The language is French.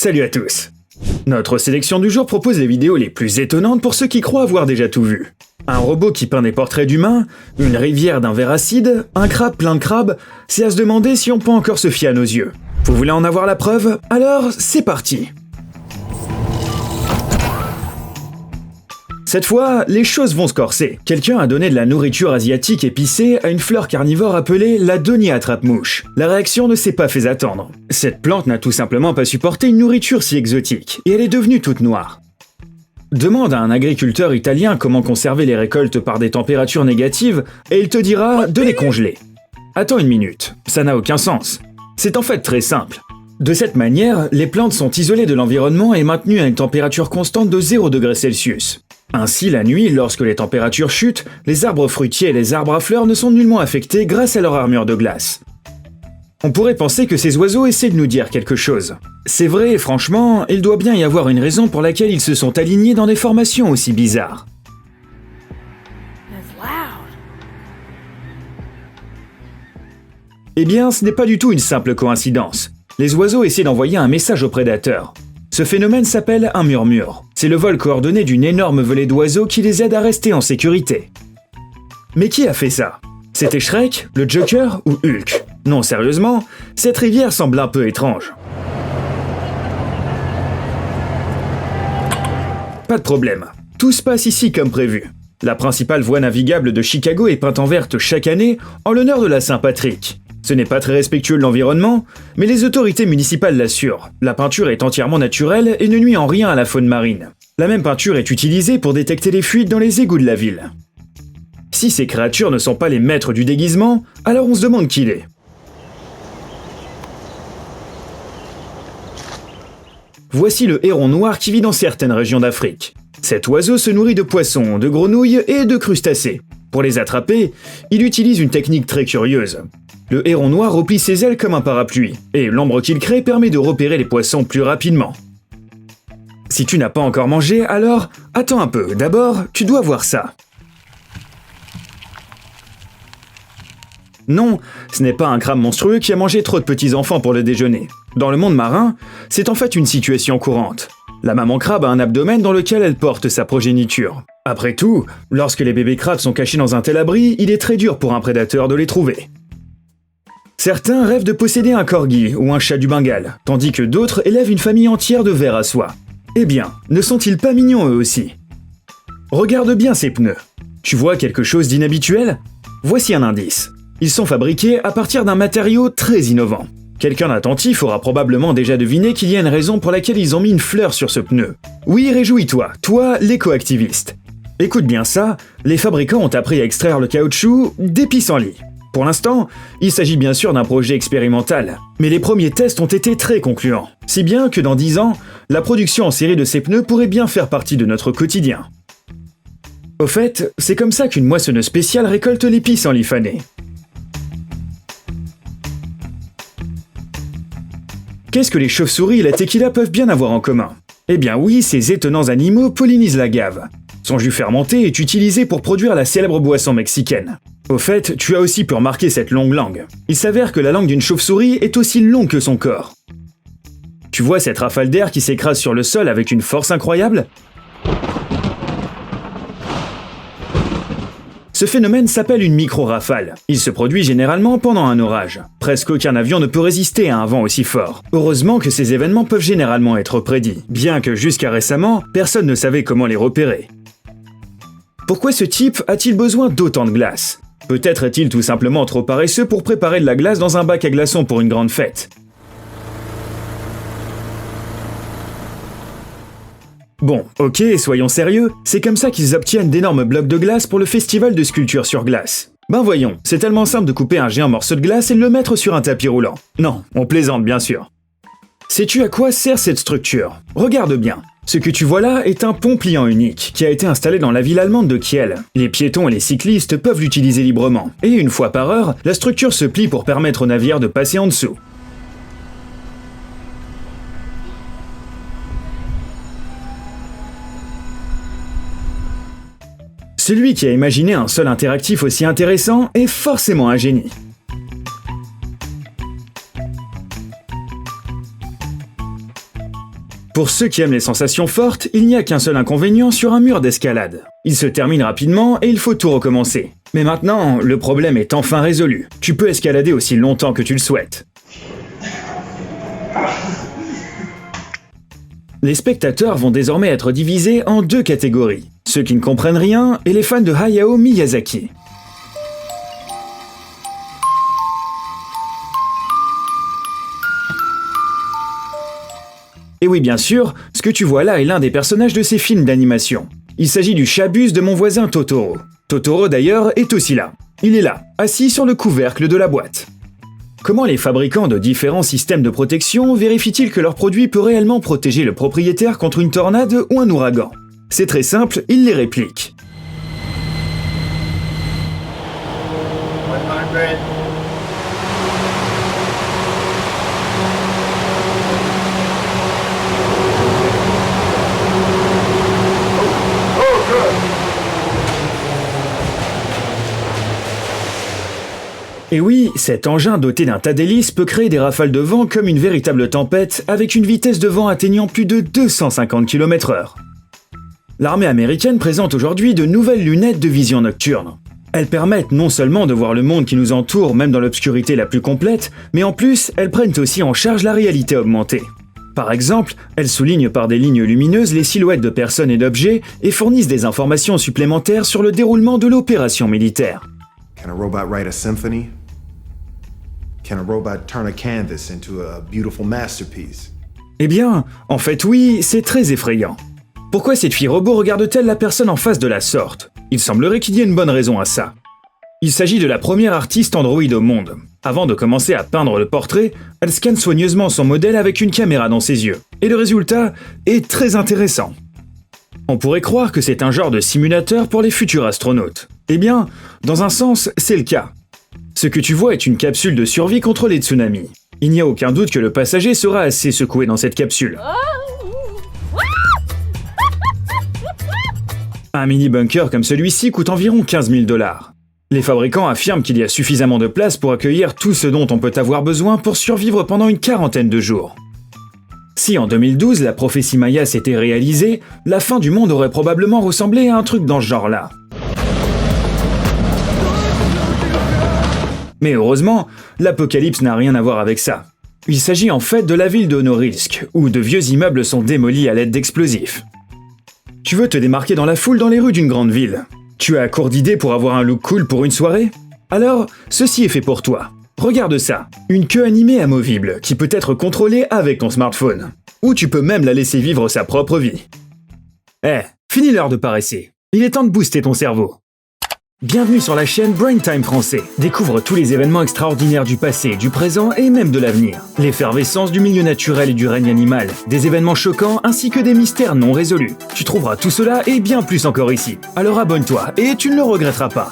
Salut à tous. Notre sélection du jour propose les vidéos les plus étonnantes pour ceux qui croient avoir déjà tout vu. Un robot qui peint des portraits d'humains, une rivière d'un verre acide, un crabe plein de crabes, c'est à se demander si on peut encore se fier à nos yeux. Vous voulez en avoir la preuve? Alors, c'est parti! Cette fois, les choses vont se corser. Quelqu'un a donné de la nourriture asiatique épicée à une fleur carnivore appelée la Donia attrape-mouche. La réaction ne s'est pas fait attendre. Cette plante n'a tout simplement pas supporté une nourriture si exotique, et elle est devenue toute noire. Demande à un agriculteur italien comment conserver les récoltes par des températures négatives, et il te dira de les congeler. Attends une minute, ça n'a aucun sens. C'est en fait très simple. De cette manière, les plantes sont isolées de l'environnement et maintenues à une température constante de 0 degrés Celsius. Ainsi, la nuit, lorsque les températures chutent, les arbres fruitiers et les arbres à fleurs ne sont nullement affectés grâce à leur armure de glace. On pourrait penser que ces oiseaux essaient de nous dire quelque chose. C'est vrai, et franchement, il doit bien y avoir une raison pour laquelle ils se sont alignés dans des formations aussi bizarres. Eh bien, ce n'est pas du tout une simple coïncidence. Les oiseaux essaient d'envoyer un message aux prédateurs. Ce phénomène s'appelle un murmure. C'est le vol coordonné d'une énorme volée d'oiseaux qui les aide à rester en sécurité. Mais qui a fait ça? C'était Shrek, le Joker ou Hulk? Non, sérieusement, cette rivière semble un peu étrange. Pas de problème, tout se passe ici comme prévu. La principale voie navigable de Chicago est peinte en verte chaque année en l'honneur de la Saint-Patrick. Ce n'est pas très respectueux de l'environnement, mais les autorités municipales l'assurent. La peinture est entièrement naturelle et ne nuit en rien à la faune marine. La même peinture est utilisée pour détecter les fuites dans les égouts de la ville. Si ces créatures ne sont pas les maîtres du déguisement, alors on se demande qui il est. Voici le héron noir qui vit dans certaines régions d'Afrique. Cet oiseau se nourrit de poissons, de grenouilles et de crustacés. Pour les attraper, il utilise une technique très curieuse. Le héron noir replie ses ailes comme un parapluie, et l'ombre qu'il crée permet de repérer les poissons plus rapidement. Si tu n'as pas encore mangé, alors attends un peu, d'abord, tu dois voir ça. Non, ce n'est pas un crabe monstrueux qui a mangé trop de petits enfants pour le déjeuner. Dans le monde marin, c'est en fait une situation courante. La maman crabe a un abdomen dans lequel elle porte sa progéniture. Après tout, lorsque les bébés crabes sont cachés dans un tel abri, il est très dur pour un prédateur de les trouver. Certains rêvent de posséder un corgi ou un chat du Bengale, tandis que d'autres élèvent une famille entière de vers à soie. Eh bien, ne sont-ils pas mignons eux aussi? Regarde bien ces pneus. Tu vois quelque chose d'inhabituel? Voici un indice. Ils sont fabriqués à partir d'un matériau très innovant. Quelqu'un d'attentif aura probablement déjà deviné qu'il y a une raison pour laquelle ils ont mis une fleur sur ce pneu. Oui, réjouis-toi, toi, l'éco-activiste. Écoute bien ça, les fabricants ont appris à extraire le caoutchouc des pissenlits. Pour l'instant, il s'agit bien sûr d'un projet expérimental, mais les premiers tests ont été très concluants, si bien que dans 10 ans, la production en série de ces pneus pourrait bien faire partie de notre quotidien. Au fait, c'est comme ça qu'une moissonneuse spéciale récolte les pissenlits fanés. Qu'est-ce que les chauves-souris et la tequila peuvent bien avoir en commun? Eh bien oui, ces étonnants animaux pollinisent l'agave. Son jus fermenté est utilisé pour produire la célèbre boisson mexicaine. Au fait, tu as aussi pu remarquer cette longue langue. Il s'avère que la langue d'une chauve-souris est aussi longue que son corps. Tu vois cette rafale d'air qui s'écrase sur le sol avec une force incroyable? Ce phénomène s'appelle une micro-rafale. Il se produit généralement pendant un orage. Presque aucun avion ne peut résister à un vent aussi fort. Heureusement que ces événements peuvent généralement être prédits, bien que jusqu'à récemment, personne ne savait comment les repérer. Pourquoi ce type a-t-il besoin d'autant de glace? Peut-être est-il tout simplement trop paresseux pour préparer de la glace dans un bac à glaçons pour une grande fête. Bon, ok, soyons sérieux, c'est comme ça qu'ils obtiennent d'énormes blocs de glace pour le festival de sculpture sur glace. Ben voyons, c'est tellement simple de couper un géant morceau de glace et de le mettre sur un tapis roulant. Non, on plaisante bien sûr. Sais-tu à quoi sert cette structure? Regarde bien. Ce que tu vois là est un pont pliant unique qui a été installé dans la ville allemande de Kiel. Les piétons et les cyclistes peuvent l'utiliser librement. Et une fois par heure, la structure se plie pour permettre aux navires de passer en dessous. Celui qui a imaginé un sol interactif aussi intéressant est forcément un génie. Pour ceux qui aiment les sensations fortes, il n'y a qu'un seul inconvénient sur un mur d'escalade. Il se termine rapidement et il faut tout recommencer. Mais maintenant, le problème est enfin résolu. Tu peux escalader aussi longtemps que tu le souhaites. Les spectateurs vont désormais être divisés en deux catégories. Ceux qui ne comprennent rien et les fans de Hayao Miyazaki. Et oui, bien sûr, ce que tu vois là est l'un des personnages de ces films d'animation. Il s'agit du Chabus de mon voisin Totoro. Totoro d'ailleurs est aussi là. Il est là, assis sur le couvercle de la boîte. Comment les fabricants de différents systèmes de protection vérifient-ils que leur produit peut réellement protéger le propriétaire contre une tornade ou un ouragan? C'est très simple, ils les répliquent. 100. Et oui, cet engin doté d'un tas d'hélices peut créer des rafales de vent comme une véritable tempête avec une vitesse de vent atteignant plus de 250 km/h. L'armée américaine présente aujourd'hui de nouvelles lunettes de vision nocturne. Elles permettent non seulement de voir le monde qui nous entoure même dans l'obscurité la plus complète, mais en plus, elles prennent aussi en charge la réalité augmentée. Par exemple, elles soulignent par des lignes lumineuses les silhouettes de personnes et d'objets et fournissent des informations supplémentaires sur le déroulement de l'opération militaire. Can a robot write a symphony? Can a robot turn a canvas into a beautiful masterpiece? Eh bien, en fait oui, c'est très effrayant. Pourquoi cette fille robot regarde-t-elle la personne en face de la sorte? Il semblerait qu'il y ait une bonne raison à ça. Il s'agit de la première artiste Android au monde. Avant de commencer à peindre le portrait, elle scanne soigneusement son modèle avec une caméra dans ses yeux. Et le résultat est très intéressant. On pourrait croire que c'est un genre de simulateur pour les futurs astronautes. Eh bien, dans un sens, c'est le cas. Ce que tu vois est une capsule de survie contre les tsunamis. Il n'y a aucun doute que le passager sera assez secoué dans cette capsule. Un mini-bunker comme celui-ci coûte environ 15 000 $. Les fabricants affirment qu'il y a suffisamment de place pour accueillir tout ce dont on peut avoir besoin pour survivre pendant une quarantaine de jours. Si en 2012 la prophétie Maya s'était réalisée, la fin du monde aurait probablement ressemblé à un truc dans ce genre-là. Mais heureusement, l'apocalypse n'a rien à voir avec ça. Il s'agit en fait de la ville de Norilsk, où de vieux immeubles sont démolis à l'aide d'explosifs. Tu veux te démarquer dans la foule dans les rues d'une grande ville? Tu as court d'idées pour avoir un look cool pour une soirée? Alors, ceci est fait pour toi. Regarde ça, une queue animée amovible qui peut être contrôlée avec ton smartphone. Ou tu peux même la laisser vivre sa propre vie. Fini l'heure de paresser. Il est temps de booster ton cerveau. Bienvenue sur la chaîne Brain Time Français. Découvre tous les événements extraordinaires du passé, du présent et même de l'avenir. L'effervescence du milieu naturel et du règne animal, des événements choquants ainsi que des mystères non résolus. Tu trouveras tout cela et bien plus encore ici. Alors abonne-toi et tu ne le regretteras pas.